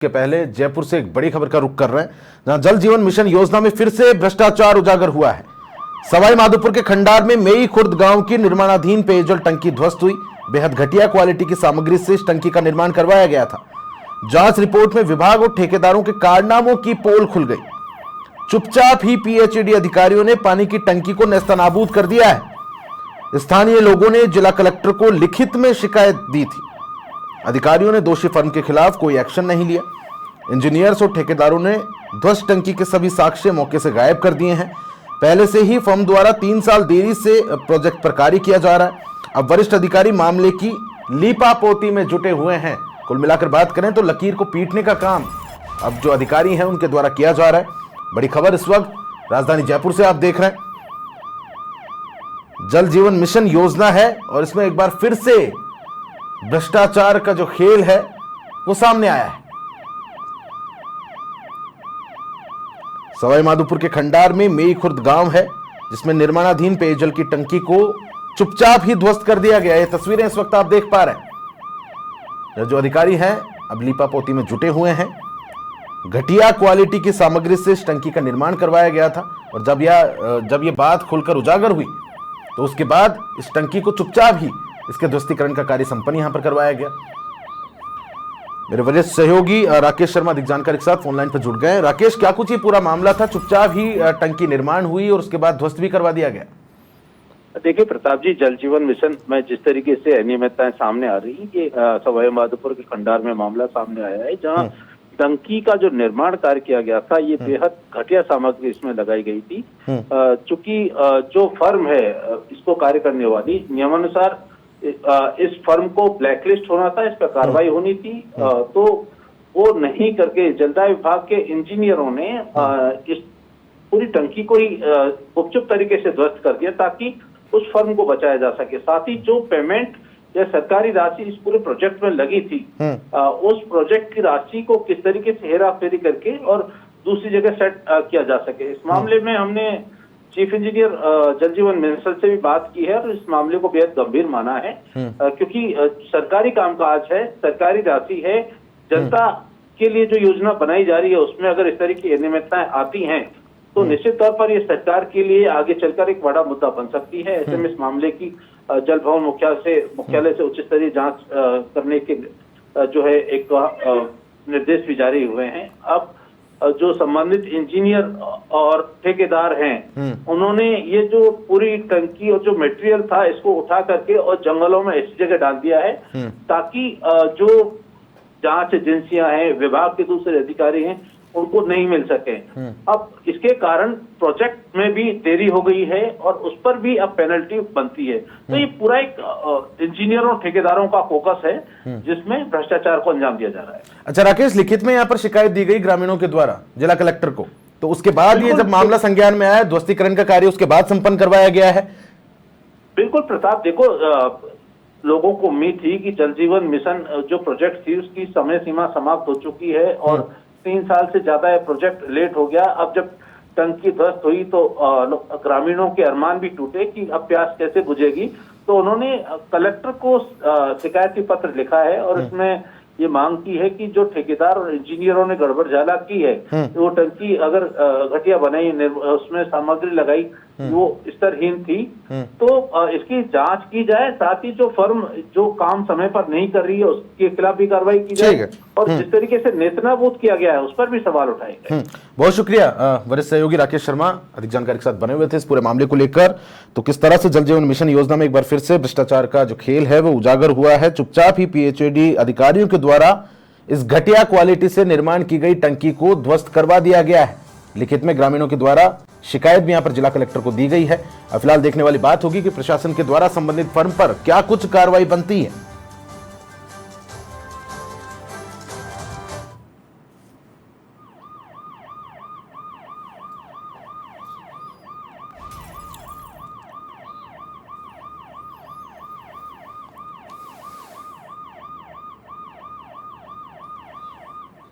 के पहले जयपुर से एक बड़ी खबर का रुख कर रहे हैं, जहां जल जीवन मिशन योजना में फिर से भ्रष्टाचार उजागर हुआ है। सवाई माधोपुर के खंडार में मेई खुर्द गांव की निर्माणाधीन पेयजल टंकी ध्वस्त हुई। बेहद घटिया क्वालिटी की सामग्री से इस टंकी का निर्माण करवाया गया था। जांच रिपोर्ट में विभाग और ठेकेदारों के कारनामों की पोल खुल गई। चुपचाप ही पीएचईडी अधिकारियों ने पानी की टंकी को नेस्तनाबूद कर दिया है। स्थानीय लोगों ने जिला कलेक्टर को लिखित में शिकायत दी थी। अधिकारियों ने दोषी फर्म के खिलाफ कोई एक्शन नहीं लिया। इंजीनियर्स और ठेकेदारों ने ध्वस्त टंकी के सभी साक्ष्य मौके से गायब कर दिए हैं। पहले से ही फर्म द्वारा 3 साल देरी से प्रोजेक्ट पर कार्य किया जा रहा है। अब वरिष्ठ अधिकारी मामले की लीपापोती में जुटे हुए हैं। कुल मिलाकर बात करें तो लकीर को पीटने का काम अब जो अधिकारी हैं उनके द्वारा किया जा रहा है। बड़ी खबर इस वक्त राजधानी जयपुर से आप देख रहे हैं। जल जीवन मिशन योजना है और इसमें एक बार फिर से भ्रष्टाचार का जो खेल है वो सामने आया है। सवाई माधोपुर के खंडार में मेई खुर्द गांव है, जिसमें निर्माणाधीन पेयजल की टंकी को चुपचाप ही ध्वस्त कर दिया गया। ये तस्वीरें इस वक्त आप देख पा रहे हैं। जो अधिकारी हैं अब लीपापोती में जुटे हुए हैं। घटिया क्वालिटी की सामग्री से इस टंकी का निर्माण करवाया गया था और जब यह बात खुलकर उजागर हुई तो उसके बाद इस टंकी को चुपचाप ही इसके ध्वस्तीकरण का कार्य संपन्न यहां पर करवाया गया। मेरे वरिष्ठ सहयोगी राकेश शर्मा अधिक जानकारी के साथ फोन लाइन पर जुड़ गए। राकेश, क्या कुछ ये पूरा मामला था? चुपचाप ही टंकी निर्माण हुई और उसके बाद ध्वस्त भी करवा दिया गया। देखिए प्रताप जी, जल जीवन मिशन में जिस तरीके से अनियमितताएं सामने आ रही है, ये सवाई माधोपुर के खंडार में मामला सामने आया है, जहां टंकी का जो निर्माण कार्य किया गया था, ये बेहद घटिया सामग्री इसमें लगाई गई थी। चूंकि जो फर्म है इसको कार्य करने वाली, नियमानुसार इस फर्म को ब्लैकलिस्ट होना था, इस पर कार्रवाई होनी थी, तो वो नहीं करके जलदाय विभाग के इंजीनियरों ने इस पूरी टंकी को ही गुपचुप तरीके से ध्वस्त कर दिया ताकि उस फर्म को बचाया जा सके। साथ ही जो पेमेंट या सरकारी राशि इस पूरे प्रोजेक्ट में लगी थी, उस प्रोजेक्ट की राशि को किस तरीके से हेरा फेरी करके और दूसरी जगह सेट किया जा सके। इस मामले में हमने चीफ इंजीनियर जल जीवन मिशन से भी बात की है और इस मामले को बेहद गंभीर माना है, क्योंकि सरकारी कामकाज है, सरकारी राशि है, जनता के लिए जो योजना बनाई जा रही है उसमें अगर इस तरह की अनियमितताएं आती हैं तो निश्चित तौर पर ये सरकार के लिए आगे चलकर एक बड़ा मुद्दा बन सकती है। ऐसे में इस मामले की जल भवन मुख्यालय से उच्च स्तरीय जांच करने के जो है एक निर्देश भी जारी हुए हैं। अब जो संबंधित इंजीनियर और ठेकेदार हैं, उन्होंने ये जो पूरी टंकी और जो मटेरियल था इसको उठा करके और जंगलों में ऐसी जगह डाल दिया है ताकि जो जांच एजेंसियां हैं, विभाग के दूसरे अधिकारी हैं, उनको नहीं मिल सके। अब इसके कारण प्रोजेक्ट में भी देरी हो गई है और उस पर भी अब पेनल्टी बनती है। तो ये पूरा एक इंजीनियरों ठेकेदारों का फोकस है जिसमें भ्रष्टाचार को अंजाम दिया जा रहा है। अच्छा राकेश, लिखित में यहाँ पर शिकायत दी गई ग्रामीणों के द्वारा जिला कलेक्टर को, तो उसके बाद ये जब मामला संज्ञान में आया, ध्वस्तीकरण का कार्य उसके बाद संपन्न करवाया गया है। बिल्कुल प्रताप, देखो लोगों को उम्मीद थी कि जल जीवन मिशन जो प्रोजेक्ट थी उसकी समय सीमा समाप्त हो चुकी है और 3 साल से ज्यादा प्रोजेक्ट लेट हो गया। अब जब टंकी ध्वस्त हुई तो ग्रामीणों के अरमान भी टूटे कि अब प्यास कैसे बुझेगी। तो उन्होंने कलेक्टर को शिकायती पत्र लिखा है और इसमें ये मांग की है कि जो ठेकेदार और इंजीनियरों ने गड़बड़झाला की है, तो वो टंकी अगर घटिया बनाई, उसमें सामग्री लगाई, वो स्तरहीन थी, तो इसकी जांच की जाए। साथ ही जो फर्म जो काम समय पर नहीं कर रही है उसके खिलाफ भी कार्रवाई की जाए और जिस तरीके से नेस्तनाबूद किया गया है उस पर भी सवाल उठाए गए। बहुत शुक्रिया वरिष्ठ सहयोगी राकेश शर्मा अधिक जानकारी के साथ बने हुए थे इस पूरे मामले को लेकर। तो किस तरह से जल जीवन मिशन योजना में एक बार फिर से भ्रष्टाचार का जो खेल है वो उजागर हुआ है। चुपचाप ही पीएचईडी अधिकारियों के द्वारा इस घटिया क्वालिटी से निर्माण की गई टंकी को ध्वस्त करवा दिया गया है। लिखित में ग्रामीणों के द्वारा शिकायत भी यहां पर जिला कलेक्टर को दी गई है। फिलहाल देखने वाली बात होगी कि प्रशासन के द्वारा संबंधित फर्म पर क्या कुछ कार्रवाई बनती है।